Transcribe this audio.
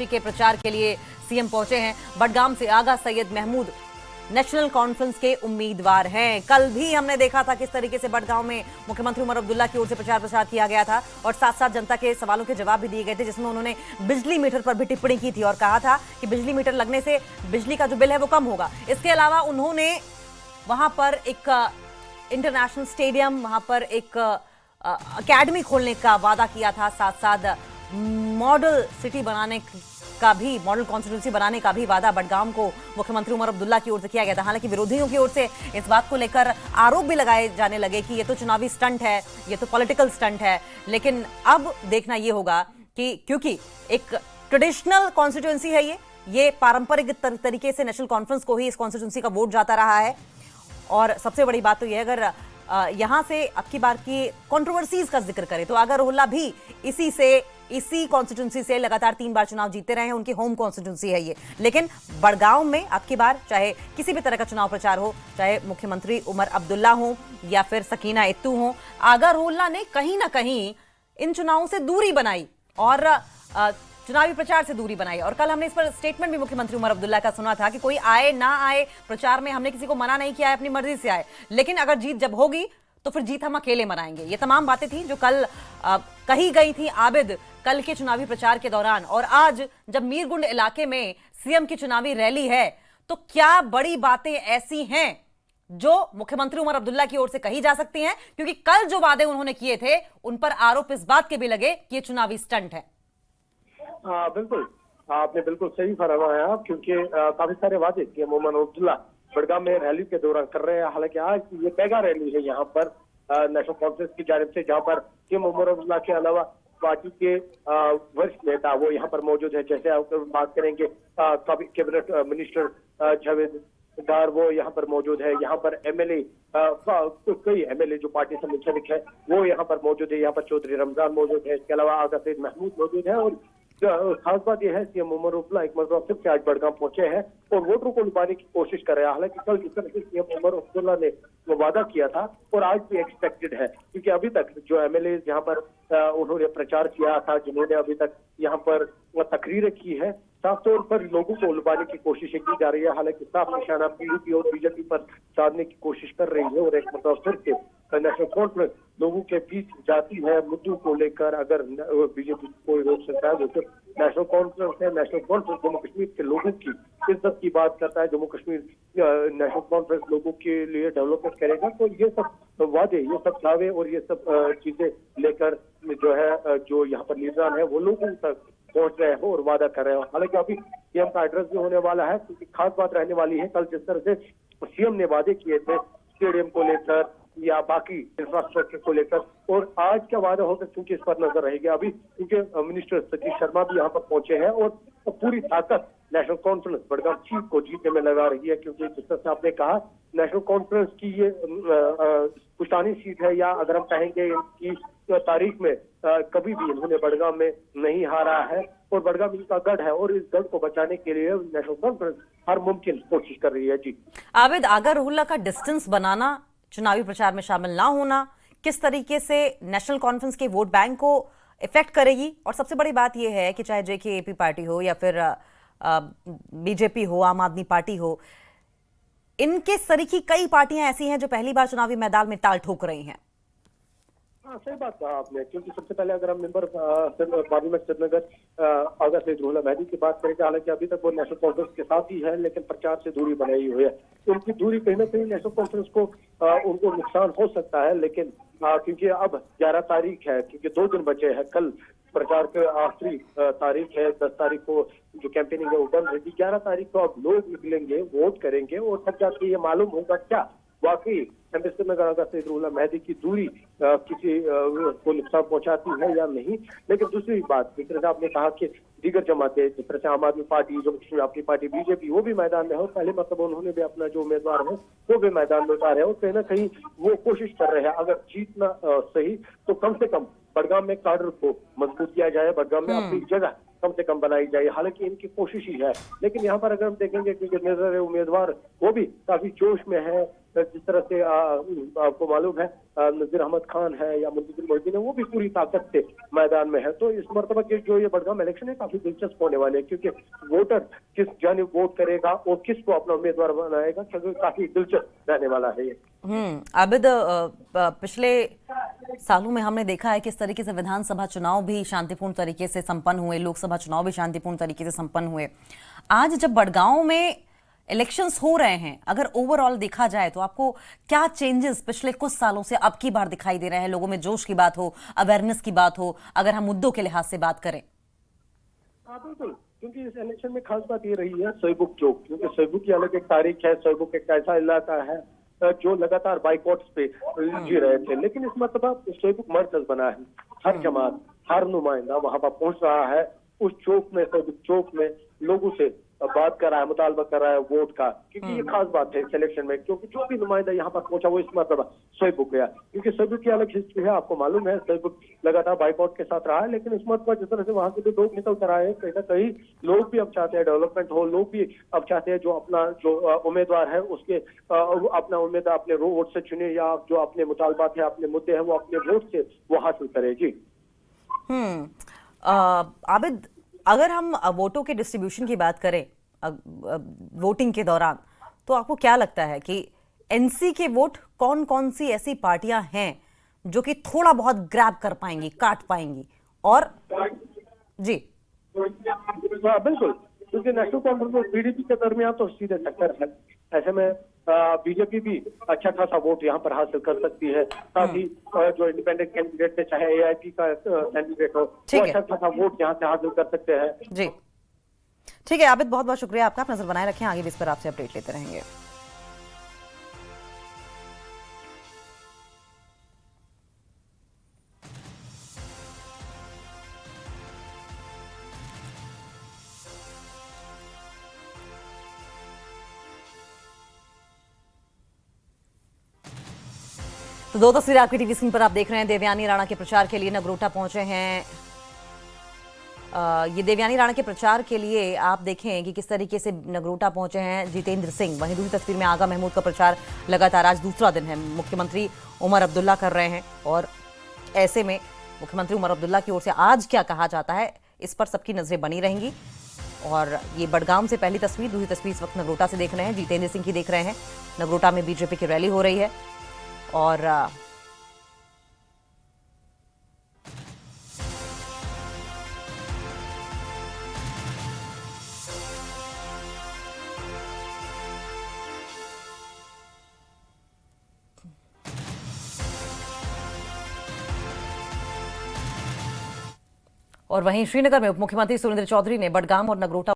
के प्रचार के लिए सीएम पहुंचे हैं। बडगाम से आगा सैयद महमूद नेशनल कॉन्फ्रेंस के उम्मीदवार हैं। कल भी हमने देखा था किस तरीके से बडगांव में मुख्यमंत्री उमर अब्दुल्ला की ओर से प्रचार किया गया था और साथ साथ जनता के सवालों के जवाब भी दिए गए थे, जिसमें उन्होंने बिजली मीटर पर भी टिप्पणी की थी और कहा था कि बिजली मीटर लगने से बिजली का जो बिल है वो कम होगा। इसके अलावा उन्होंने वहां पर एक इंटरनेशनल स्टेडियम, वहां पर एक अकेडमी खोलने का वादा किया था, साथ साथ मॉडल सिटी बनाने का भी, मॉडल कॉन्स्टिट्यूंसी बनाने का भी वादा बडगाम को मुख्यमंत्री उमर अब्दुल्ला की ओर से किया गया था। हालांकि विरोधियों की ओर से इस बात को लेकर आरोप भी लगाए जाने लगे कि ये तो चुनावी स्टंट है, ये तो पॉलिटिकल स्टंट है। लेकिन अब देखना ये होगा कि क्योंकि एक ट्रेडिशनल कॉन्स्टिट्यूंसी है, ये पारंपरिक तरीके से नेशनल कॉन्फ्रेंस को ही इस कॉन्स्टिट्यूंसी का वोट जाता रहा है। और सबसे बड़ी बात तो यह है, अगर यहां से अब की बार की कंट्रोवर्सीज का जिक्र करें तो आगा रोहिल्ला भी इसी कॉन्स्टिट्यूंसी से लगातार 3 बार चुनाव जीतते रहे हैं, उनकी होम कॉन्स्टिट्यूंसी है ये। लेकिन बडगांव में अब की बार चाहे किसी भी तरह का चुनाव प्रचार हो, चाहे मुख्यमंत्री उमर अब्दुल्ला हो या फिर सकीना इत्तू हो, आगा रोहिल्ला ने कहीं ना कहीं इन चुनावों से दूरी बनाई और चुनावी प्रचार से दूरी बनाई। और कल हमने इस पर स्टेटमेंट भी मुख्यमंत्री उमर अब्दुल्ला का सुना था कि कोई आए ना आए प्रचार में, हमने किसी को मना नहीं किया है, अपनी मर्जी से आए, लेकिन अगर जीत जब होगी तो फिर जीत हम अकेले मनाएंगे। ये तमाम बातें थी जो कल कही गई थी आबिद कल के चुनावी प्रचार के दौरान। और आज जब मीरगुंड इलाके में सीएम की चुनावी रैली है तो क्या बड़ी बातें ऐसी हैं जो मुख्यमंत्री उमर अब्दुल्ला की ओर से कही जा सकती हैं, क्योंकि कल जो वादे उन्होंने किए थे उन पर आरोप इस बात के भी लगे कि ये चुनावी स्टंट है। बिल्कुल, आपने बिल्कुल सही फरमाया, क्योंकि काफी सारे वादे किए उमर अब्दुल्ला बडगाम में रैली के दौरान कर रहे हैं। हालांकि आज ये मेगा रैली है यहाँ पर नेशनल कॉन्फ्रेंस की जानिब से, जहाँ पर सीएम उमर अब्दुल्ला के अलावा पार्टी के वरिष्ठ नेता वो यहाँ पर मौजूद है। जैसे आप बात करेंगे कैबिनेट मिनिस्टर जावेद डार, वो यहाँ पर मौजूद है। यहाँ पर एमएलए, कई एमएलए जो पार्टी से मुंसलिक है वो यहाँ पर मौजूद है। यहाँ पर चौधरी रमजान मौजूद है, इसके अलावा आगा सैयद महमूद मौजूद है। और खास बात यह है, सीएम उमर अब्दुल्ला एक मरतबा फिर से आज बडगाम पहुंचे हैं और वोटरों को लुभाने की कोशिश कर रहे हैं। हालांकि कल जिस तरह से सीएम उमर अब्दुल्ला ने वो वादा किया था और आज भी एक्सपेक्टेड है, क्योंकि अभी तक जो एमएलए यहाँ पर उन्होंने प्रचार किया था, जिन्होंने अभी तक यहाँ पर तकरीरें की है, साफ तौर पर लोगों को लुभाने की कोशिशें की जा रही है। हालांकि साफ निशाना पीडीपी और बीजेपी पर साधने की कोशिश कर रही है और एक मतलब फिर से नेशनल कॉन्फ्रेंस लोगों के बीच जाती है मुद्दों को लेकर। अगर बीजेपी कोई रोक सकता है वो सिर्फ नेशनल कॉन्फ्रेंस है। नेशनल कॉन्फ्रेंस जम्मू कश्मीर के लोगों की इज्जत की बात करता है, जम्मू कश्मीर नेशनल कॉन्फ्रेंस लोगों के लिए डेवलपमेंट करेगा। तो ये सब वादे, ये सब दावे और ये सब चीजें लेकर जो है, जो यहाँ पर लीडरान है वो लोगों तक पहुंच रहे हो और वादा कर रहे हो। हालांकि अभी सीएम का एड्रेस भी होने वाला है, क्योंकि खास बात रहने वाली है कल जिस तरह से सीएम ने वादे किए थे स्टेडियम को लेकर या बाकी इंफ्रास्ट्रक्चर को लेकर, और आज क्या वादा होगा क्योंकि इस पर नजर रहेगी अभी, क्योंकि मिनिस्टर सतीश शर्मा भी यहाँ पर पहुंचे हैं और पूरी ताकत नेशनल कॉन्फ्रेंस बडगाम सीट को जीतने में लगा रही है। क्योंकि जिस तरह से आपने कहा, नेशनल कॉन्फ्रेंस की ये पुश्तानी सीट है, या अगर हम कहेंगे इनकी तारीख में कभी भी इन्होंने बडगाम में नहीं हारा है और बडगाम इनका गढ़ है और इस गढ़ को बचाने के लिए नेशनल कॉन्फ्रेंस हर मुमकिन कोशिश कर रही है। जी आबिद, आगा रोहिल्ला का डिस्टेंस बनाना, चुनावी प्रचार में शामिल ना होना किस तरीके से नेशनल कॉन्फ्रेंस के वोट बैंक को इफेक्ट करेगी? और सबसे बड़ी बात यह है कि चाहे जेकेएपी पार्टी हो या फिर बीजेपी हो, आम आदमी पार्टी हो, इनके सरीखी कई पार्टियां ऐसी हैं जो पहली बार चुनावी मैदान में ताल ठोक रही हैं। हाँ, सही बात कहा आपने, क्योंकि सबसे पहले अगर हम मेंबर पार्लियामेंट श्रीनगर आगा सैयद रोहिल्ला महदी की बात करें, हालांकि अभी तक वो नेशनल कॉन्फ्रेंस के साथ ही है, लेकिन प्रचार से दूरी बनाई हुई है। तो उनकी दूरी कहीं ना कहीं नेशनल कॉन्फ्रेंस को उनको नुकसान हो सकता है। लेकिन क्योंकि अब 11 तारीख है, क्योंकि 2 दिन बचे हैं, कल प्रचार के आखिरी तारीख है, 10 तारीख को जो कैंपेनिंग है वो बंद रहेगी। 11 तारीख को अब लोग निकलेंगे, वोट करेंगे और तब जाके ये मालूम होगा क्या वाकई श्रीनगर आगा सैयद रोहिल्ला महदी की दूरी किसी को नुकसान पहुंचाती है या नहीं। लेकिन दूसरी बात, जिस तरह से आपने कहा कि दीगर जमातें, जिस तरह से आम आदमी पार्टी, जम्मू कश्मीर अपनी पार्टी बीजेपी, वो भी मैदान में है। पहले मतलब उन्होंने भी अपना जो उम्मीदवार है वो भी मैदान में उतारे और कहीं ना कहीं वो कोशिश कर रहे हैं, अगर जीतना सही तो कम से कम बडगाम में काडर को मजबूत किया जाए, बडगाम में अपनी जगह कम से कम बनाई जाए। हालांकि इनकी कोशिश ही है, लेकिन यहाँ पर अगर हम देखेंगे कि नजर उम्मीदवार वो भी काफी जोश में है। जिस तरह से आपको मालूम है नजीर अहमद खान है या मुंतजिर मोहिद्दीन है, वो भी पूरी ताकत से मैदान में है। तो इस मरतबा के जो ये बड़गाम इलेक्शन है काफी दिलचस्प होने वाले हैं, क्योंकि वोटर किस जानिब वोट करेगा और किसको अपना उम्मीदवार बनाएगा, क्योंकि काफी दिलचस्प रहने वाला है ये। आबिद, पिछले सालों में हमने देखा है किस तरीके से विधानसभा चुनाव भी शांतिपूर्ण तरीके से संपन्न हुए, लोकसभा चुनाव भी शांतिपूर्ण तरीके से संपन्न हुए। आज जब बड़गांव में इलेक्शंस हो रहे हैं, अगर ओवरऑल देखा जाए तो आपको क्या चेंजेस पिछले कुछ सालों से अब की बार दिखाई दे रहे हैं? लोगों में जोश की बात हो, अवेयरनेस की बात हो, अगर हम मुद्दों के लिहाज से बात करें। हाँ बिल्कुल, क्योंकि इस इलेक्शन में खास बात ये रही है सोईबुक चौक, क्योंकि सोईबुक की अलग एक तारीख है। सोईबुक एक ऐसा इलाका है जो लगातार बाइकॉट्स पे जी रहे थे, लेकिन इस मरतबा सोईबुक मरकज बना है। हर जमात, हर नुमाइंदा वहां पर पहुंच रहा है। उस चौक में, सोईबुक चौक में लोगों से बात कर रहा है, मुतालबा कर रहा है वोट का, क्योंकि ये खास बात है इस इलेक्शन में। क्योंकि जो भी नुमाइंदा यहाँ पर पहुंचा वो इस मरतबा सोईबुक गया, क्योंकि सोईबुक की अलग हिस्ट्री है, आपको मालूम है। सोईबुक लगातार बाइकआउट के साथ रहा है, लेकिन इस मरतबा जिस तरह से वहां से भी लोग निकल कर आए, कहीं ना कहीं लोग भी अब चाहते हैं डेवलपमेंट हो, लोग भी अब चाहते हैं जो अपना जो उम्मीदवार है उसके अपना उम्मीदवार अपने वोट से चुने, या जो अपने मुतालबात है, अपने मुद्दे हैं, वो अपने वोट से वो हासिल करे। जी आबिद, अगर हम वोटों के डिस्ट्रीब्यूशन की बात करें वोटिंग के दौरान, तो आपको क्या लगता है कि एनसी के वोट कौन कौन सी ऐसी पार्टियां हैं जो कि थोड़ा बहुत ग्रैब कर पाएंगी, काट पाएंगी? और जी बिल्कुल, क्योंकि नेशनल कॉन्फ्रेंस और पीडीपी के दरमियान तो सीधे टक्कर है। ऐसे में बीजेपी भी अच्छा खासा वोट यहाँ पर हासिल कर सकती है। साथ ही जो इंडिपेंडेंट कैंडिडेट है, चाहे एआईपी का कैंडिडेट हो, वो अच्छा खासा वोट यहाँ से हासिल कर सकते हैं। जी ठीक है आबिद, बहुत बहुत शुक्रिया आपका। आप नजर बनाए रखें, आगे भी इस पर आपसे अपडेट लेते रहेंगे। तो दो तस्वीरें आपकी टीवी स्क्रीन पर आप देख रहे हैं। देवयानी राणा के प्रचार के लिए नगरोटा पहुंचे हैं। ये देवयानी राणा के प्रचार के लिए आप देखें कि किस तरीके से नगरोटा पहुंचे हैं जितेंद्र सिंह। वहीं दूसरी तस्वीर में आगा महमूद का प्रचार लगातार आज दूसरा दिन है। मुख्यमंत्री उमर अब्दुल्ला कर रहे हैं, और ऐसे में मुख्यमंत्री उमर अब्दुल्ला की ओर से आज क्या कहा जाता है, इस पर सबकी नजरें बनी रहेंगी। और ये बड़गाम से पहली तस्वीर, दूसरी तस्वीर इस वक्त नगरोटा से देख रहे हैं, जितेंद्र सिंह की देख रहे हैं। नगरोटा में बीजेपी की रैली हो रही है, और वहीं श्रीनगर में उप मुख्यमंत्री सुरेंद्र चौधरी ने बड़गाम और नगरोटा